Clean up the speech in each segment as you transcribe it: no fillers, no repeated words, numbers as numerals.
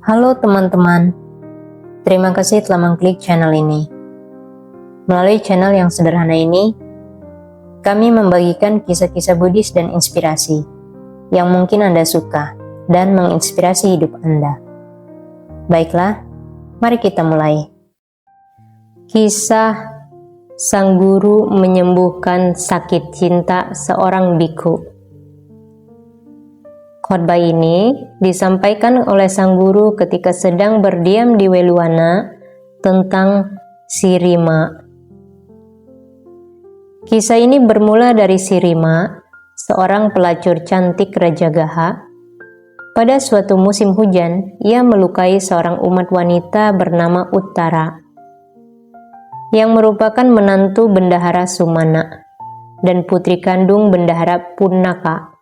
Halo teman-teman, terima kasih telah mengklik channel ini. Melalui channel yang sederhana ini, kami membagikan kisah-kisah Buddhis dan inspirasi yang mungkin Anda suka dan menginspirasi hidup Anda. Baiklah, mari kita mulai. Kisah sang guru menyembuhkan sakit cinta seorang biku. Khotbah ini disampaikan oleh sang guru ketika sedang berdiam di Weluwana tentang Sirima. Kisah ini bermula dari Sirima, seorang pelacur cantik Rajagaha. Pada suatu musim hujan, ia melukai seorang umat wanita bernama Uttara, yang merupakan menantu Bendahara Sumana dan putri kandung Bendahara Punnaka.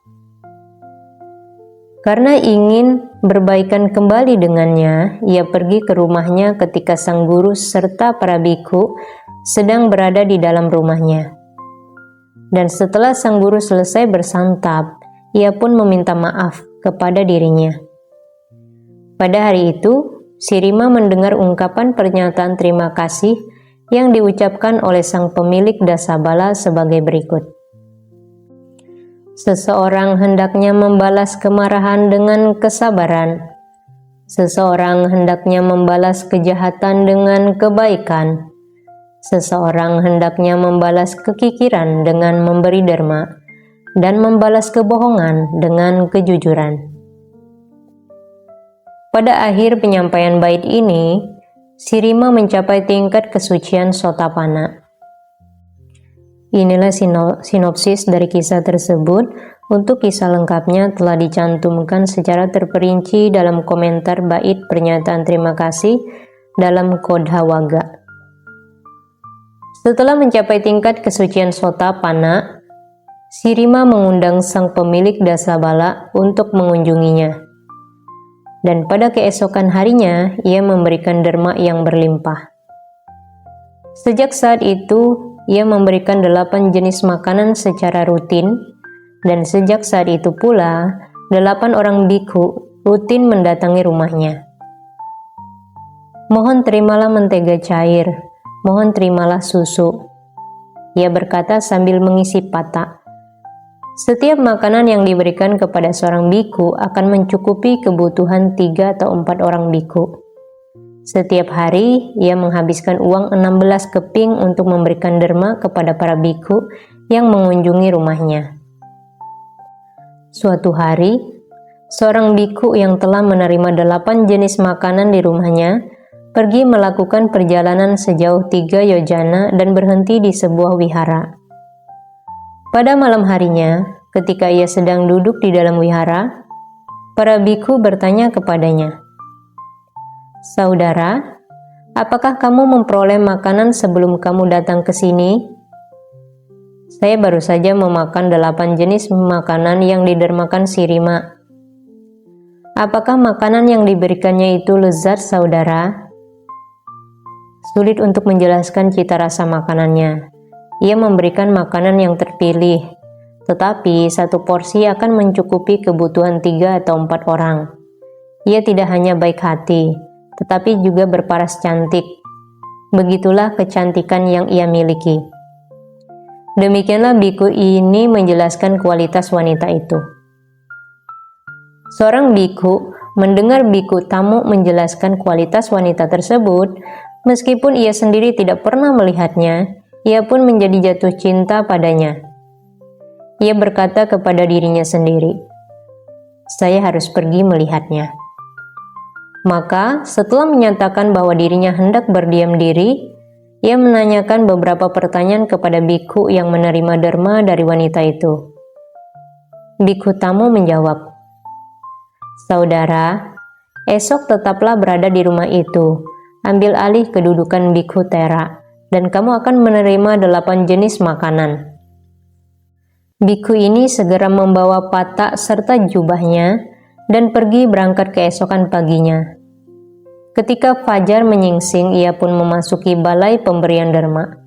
Karena ingin berbaikan kembali dengannya, ia pergi ke rumahnya ketika sang guru serta para biku sedang berada di dalam rumahnya. Dan setelah sang guru selesai bersantap, ia pun meminta maaf kepada dirinya. Pada hari itu, Sirima mendengar ungkapan pernyataan terima kasih yang diucapkan oleh sang pemilik Dasabala sebagai berikut. Seseorang hendaknya membalas kemarahan dengan kesabaran. Seseorang hendaknya membalas kejahatan dengan kebaikan. Seseorang hendaknya membalas kekikiran dengan memberi derma, dan membalas kebohongan dengan kejujuran. Pada akhir penyampaian bait ini, Sirima mencapai tingkat kesucian Sotapanna. Inilah sinopsis dari kisah tersebut. Untuk kisah lengkapnya telah dicantumkan secara terperinci dalam komentar bait pernyataan terima kasih dalam Kodhawaga. Setelah mencapai tingkat kesucian Sotapanna, Sirima mengundang sang pemilik Dasabala untuk mengunjunginya. Dan pada keesokan harinya, ia memberikan derma yang berlimpah. Sejak saat itu, ia memberikan 8 jenis makanan secara rutin, dan sejak saat itu pula, 8 orang biku rutin mendatangi rumahnya. Mohon terimalah mentega cair, mohon terimalah susu, ia berkata sambil mengisi patak. Setiap makanan yang diberikan kepada seorang biku akan mencukupi kebutuhan 3 atau 4 orang biku. Setiap hari, ia menghabiskan uang 16 keping untuk memberikan derma kepada para biku yang mengunjungi rumahnya. Suatu hari, seorang biku yang telah menerima 8 jenis makanan di rumahnya pergi melakukan perjalanan sejauh 3 yojana dan berhenti di sebuah wihara. Pada malam harinya, ketika ia sedang duduk di dalam wihara, para biku bertanya kepadanya, "Saudara, apakah kamu memperoleh makanan sebelum kamu datang ke sini?" "Saya baru saja memakan 8 jenis makanan yang didermakan Sirima." "Apakah makanan yang diberikannya itu lezat, saudara?" Sulit untuk menjelaskan cita rasa makanannya. Ia memberikan makanan yang terpilih, tetapi 1 porsi akan mencukupi kebutuhan 3 atau 4 orang. Ia tidak hanya baik hati, tetapi juga berparas cantik. Begitulah kecantikan yang ia miliki. Demikianlah biku ini menjelaskan kualitas wanita itu. Seorang biku mendengar biku tamu menjelaskan kualitas wanita tersebut, meskipun ia sendiri tidak pernah melihatnya, ia pun menjadi jatuh cinta padanya. Ia berkata kepada dirinya sendiri, "Saya harus pergi melihatnya." Maka, setelah menyatakan bahwa dirinya hendak berdiam diri, ia menanyakan beberapa pertanyaan kepada biku yang menerima derma dari wanita itu. Biku tamu menjawab, "Saudara, esok tetaplah berada di rumah itu, ambil alih kedudukan biku tera, dan kamu akan menerima 8 jenis makanan." Biku ini segera membawa patak serta jubahnya dan pergi berangkat keesokan paginya. Ketika fajar menyingsing, ia pun memasuki balai pemberian derma,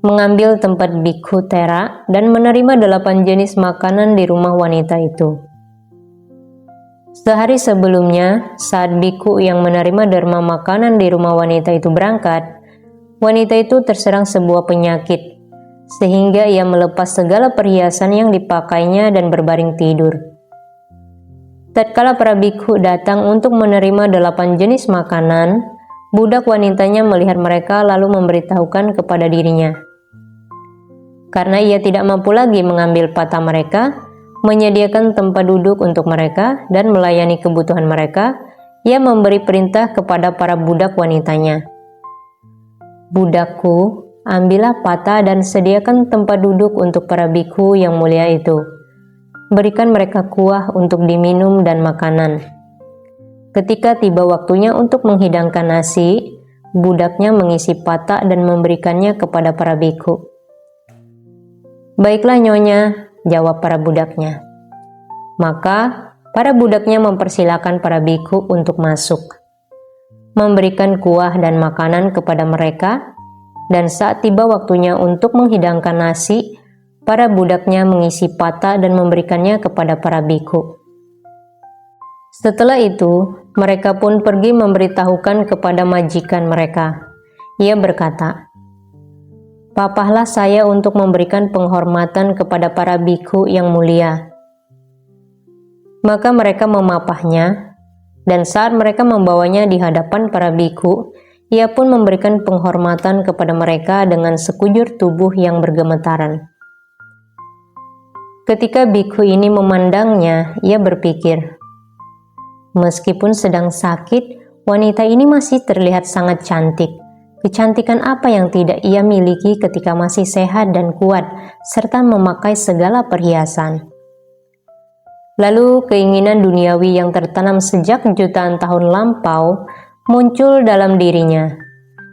mengambil tempat biku tera dan menerima 8 jenis makanan di rumah wanita itu. Sehari sebelumnya, saat biku yang menerima derma makanan di rumah wanita itu berangkat, wanita itu terserang sebuah penyakit, sehingga ia melepas segala perhiasan yang dipakainya dan berbaring tidur. Tatkala para biku datang untuk menerima 8 jenis makanan, budak wanitanya melihat mereka lalu memberitahukan kepada dirinya. Karena ia tidak mampu lagi mengambil patah mereka, menyediakan tempat duduk untuk mereka, dan melayani kebutuhan mereka, ia memberi perintah kepada para budak wanitanya. "Budakku, ambillah patah dan sediakan tempat duduk untuk para biku yang mulia itu. Berikan mereka kuah untuk diminum dan makanan." Ketika tiba waktunya untuk menghidangkan nasi, budaknya mengisi patah dan memberikannya kepada para biku. "Baiklah nyonya," jawab para budaknya. Maka para budaknya mempersilakan para biku untuk masuk, memberikan kuah dan makanan kepada mereka, dan saat tiba waktunya untuk menghidangkan nasi, para budaknya mengisi patah dan memberikannya kepada para biku. Setelah itu, mereka pun pergi memberitahukan kepada majikan mereka. Ia berkata, "Papahlah saya untuk memberikan penghormatan kepada para biku yang mulia." Maka mereka memapahnya, dan saat mereka membawanya di hadapan para biku, ia pun memberikan penghormatan kepada mereka dengan sekujur tubuh yang bergemetaran. Ketika biku ini memandangnya, ia berpikir, meskipun sedang sakit, wanita ini masih terlihat sangat cantik. Kecantikan apa yang tidak ia miliki ketika masih sehat dan kuat, serta memakai segala perhiasan. Lalu keinginan duniawi yang tertanam sejak jutaan tahun lampau muncul dalam dirinya.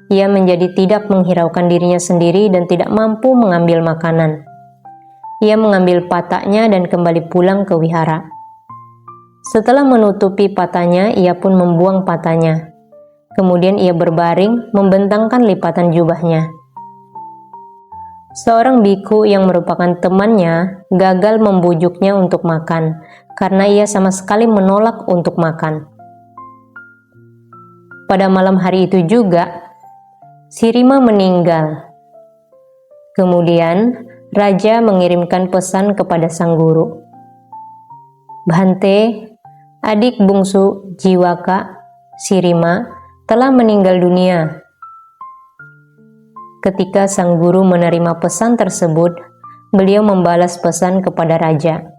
Ia menjadi tidak menghiraukan dirinya sendiri dan tidak mampu mengambil makanan. Ia mengambil patahnya dan kembali pulang ke wihara. Setelah menutupi patahnya, ia pun membuang patahnya. Kemudian ia berbaring, membentangkan lipatan jubahnya. Seorang biku yang merupakan temannya gagal membujuknya untuk makan, karena ia sama sekali menolak untuk makan. Pada malam hari itu juga, Sirima meninggal. Kemudian, raja mengirimkan pesan kepada sang guru. "Bhante, adik bungsu Jiwaka, Sirima, telah meninggal dunia." Ketika sang guru menerima pesan tersebut, beliau membalas pesan kepada raja.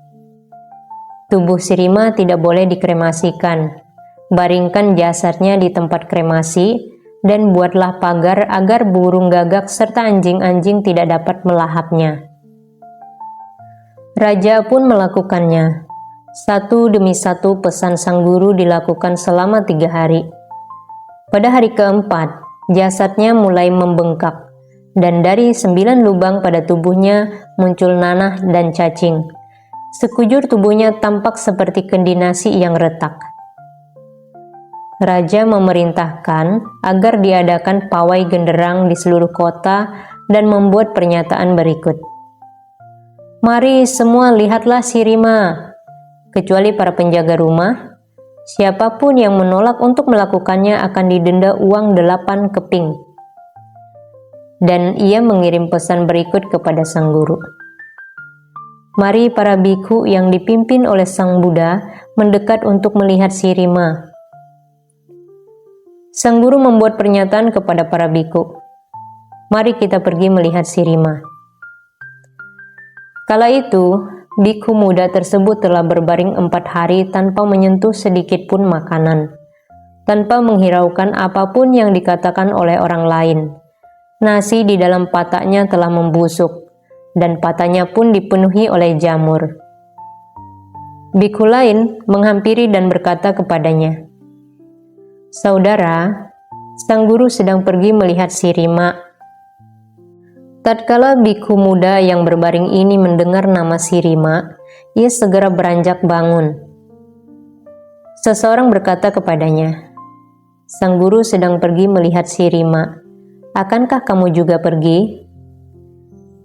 "Tubuh Sirima tidak boleh dikremasikan. Baringkan jasadnya di tempat kremasi dan buatlah pagar agar burung gagak serta anjing-anjing tidak dapat melahapnya." Raja pun melakukannya. Satu demi satu pesan sang guru dilakukan selama 3 hari. Pada hari keempat, jasadnya mulai membengkak, dan dari 9 lubang pada tubuhnya muncul nanah dan cacing. Sekujur tubuhnya tampak seperti kendi nasi yang retak. Raja memerintahkan agar diadakan pawai genderang di seluruh kota dan membuat pernyataan berikut. "Mari semua lihatlah Sirima, kecuali para penjaga rumah. Siapapun yang menolak untuk melakukannya akan didenda uang 8 keping." Dan ia mengirim pesan berikut kepada sang guru. "Mari para biku yang dipimpin oleh sang Buddha mendekat untuk melihat Sirima." Sang guru membuat pernyataan kepada para biku. "Mari kita pergi melihat Sirima." Kala itu, biku muda tersebut telah berbaring 4 hari tanpa menyentuh sedikit pun makanan, tanpa menghiraukan apapun yang dikatakan oleh orang lain. Nasi di dalam patahnya telah membusuk, dan patahnya pun dipenuhi oleh jamur. Biku lain menghampiri dan berkata kepadanya, "Saudara, sang guru sedang pergi melihat Sirima." Tatkala biku muda yang berbaring ini mendengar nama Sirima, ia segera beranjak bangun. Seseorang berkata kepadanya, "Sang guru sedang pergi melihat Sirima. Akankah kamu juga pergi?"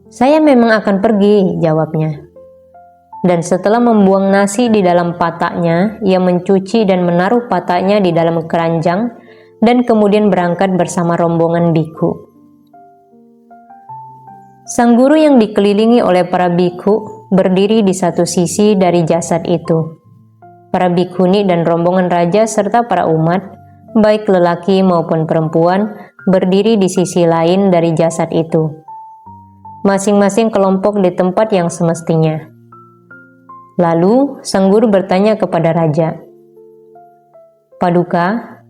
"Saya memang akan pergi," jawabnya. Dan setelah membuang nasi di dalam pataknya, ia mencuci dan menaruh pataknya di dalam keranjang dan kemudian berangkat bersama rombongan biku. Sang guru yang dikelilingi oleh para biku berdiri di satu sisi dari jasad itu. Para bikuni dan rombongan raja serta para umat, baik lelaki maupun perempuan, berdiri di sisi lain dari jasad itu. Masing-masing kelompok di tempat yang semestinya. Lalu, sang guru bertanya kepada raja, "Paduka,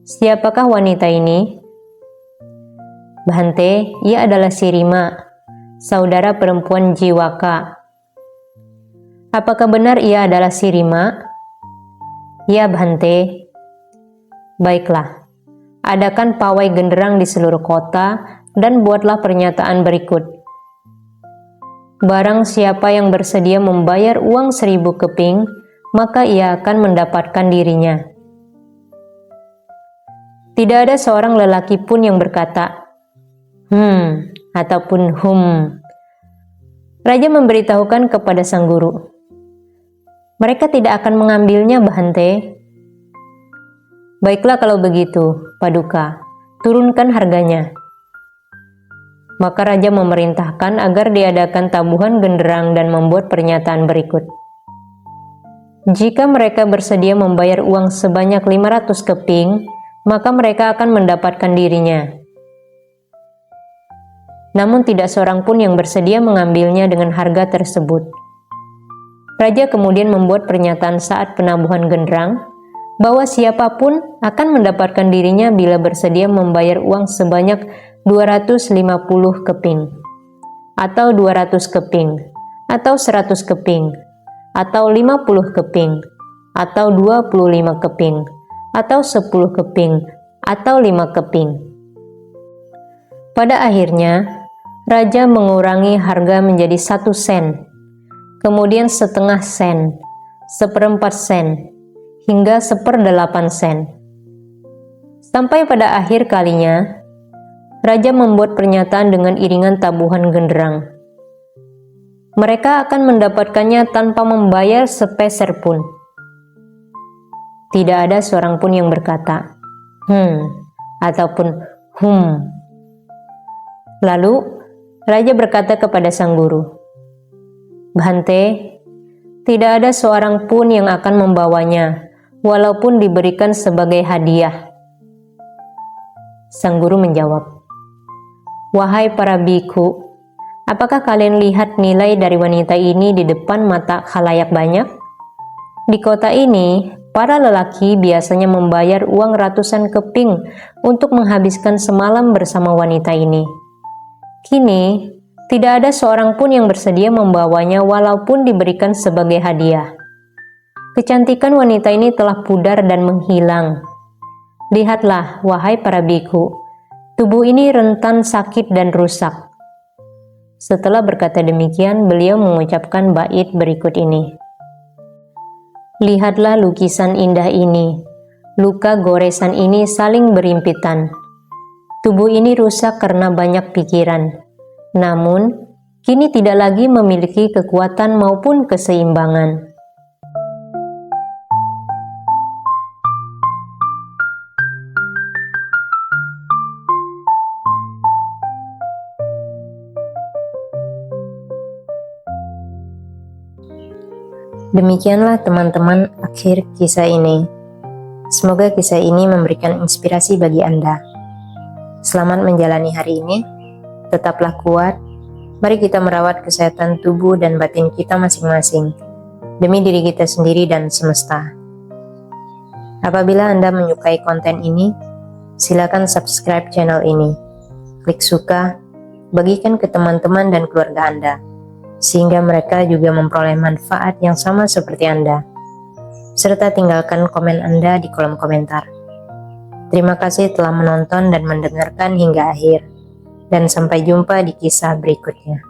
siapakah wanita ini?" "Bhante, ia adalah Sirima, saudara perempuan Jiwaka." "Apakah benar ia adalah Sirima?" "Ya, Bhante." "Baiklah, adakan pawai genderang di seluruh kota dan buatlah pernyataan berikut. Barang siapa yang bersedia membayar uang 1000 keping, maka ia akan mendapatkan dirinya." Tidak ada seorang lelaki pun yang berkata, ataupun Raja memberitahukan kepada sang guru, "Mereka tidak akan mengambilnya, Bhante." "Baiklah kalau begitu, Paduka, turunkan harganya." Maka raja memerintahkan agar diadakan tabuhan genderang dan membuat pernyataan berikut. Jika mereka bersedia membayar uang sebanyak 500 keping, maka mereka akan mendapatkan dirinya. Namun tidak seorang pun yang bersedia mengambilnya dengan harga tersebut. Raja kemudian membuat pernyataan saat penabuhan genderang, bahwa siapapun akan mendapatkan dirinya bila bersedia membayar uang sebanyak 250 keping, atau 200 keping, atau 100 keping, atau 50 keping, atau 25 keping, atau 10 keping, atau 5 keping. Pada akhirnya, raja mengurangi harga menjadi 1 sen, kemudian setengah sen, 1/4 sen, hingga 1/8 sen. Sampai pada akhir kalinya, raja membuat pernyataan dengan iringan tabuhan genderang. Mereka akan mendapatkannya tanpa membayar sepeser pun. Tidak ada seorang pun yang berkata, ataupun Lalu, raja berkata kepada sang guru, "Bhante, tidak ada seorang pun yang akan membawanya, walaupun diberikan sebagai hadiah." Sang guru menjawab, "Wahai para biku, apakah kalian lihat nilai dari wanita ini di depan mata khalayak banyak? Di kota ini, para lelaki biasanya membayar uang ratusan keping untuk menghabiskan semalam bersama wanita ini. Kini, tidak ada seorang pun yang bersedia membawanya walaupun diberikan sebagai hadiah. Kecantikan wanita ini telah pudar dan menghilang. Lihatlah, wahai para biku, tubuh ini rentan sakit dan rusak." Setelah berkata demikian, beliau mengucapkan bait berikut ini. "Lihatlah lukisan indah ini. Luka goresan ini saling berimpitan. Tubuh ini rusak karena banyak pikiran. Namun, kini tidak lagi memiliki kekuatan maupun keseimbangan." Demikianlah teman-teman akhir kisah ini. Semoga kisah ini memberikan inspirasi bagi Anda. Selamat menjalani hari ini, tetaplah kuat. Mari kita merawat kesehatan tubuh dan batin kita masing-masing, demi diri kita sendiri dan semesta. Apabila Anda menyukai konten ini, silakan subscribe channel ini, klik suka, bagikan ke teman-teman dan keluarga Anda, sehingga mereka juga memperoleh manfaat yang sama seperti Anda. Serta tinggalkan komen Anda di kolom komentar. Terima kasih telah menonton dan mendengarkan hingga akhir, dan sampai jumpa di kisah berikutnya.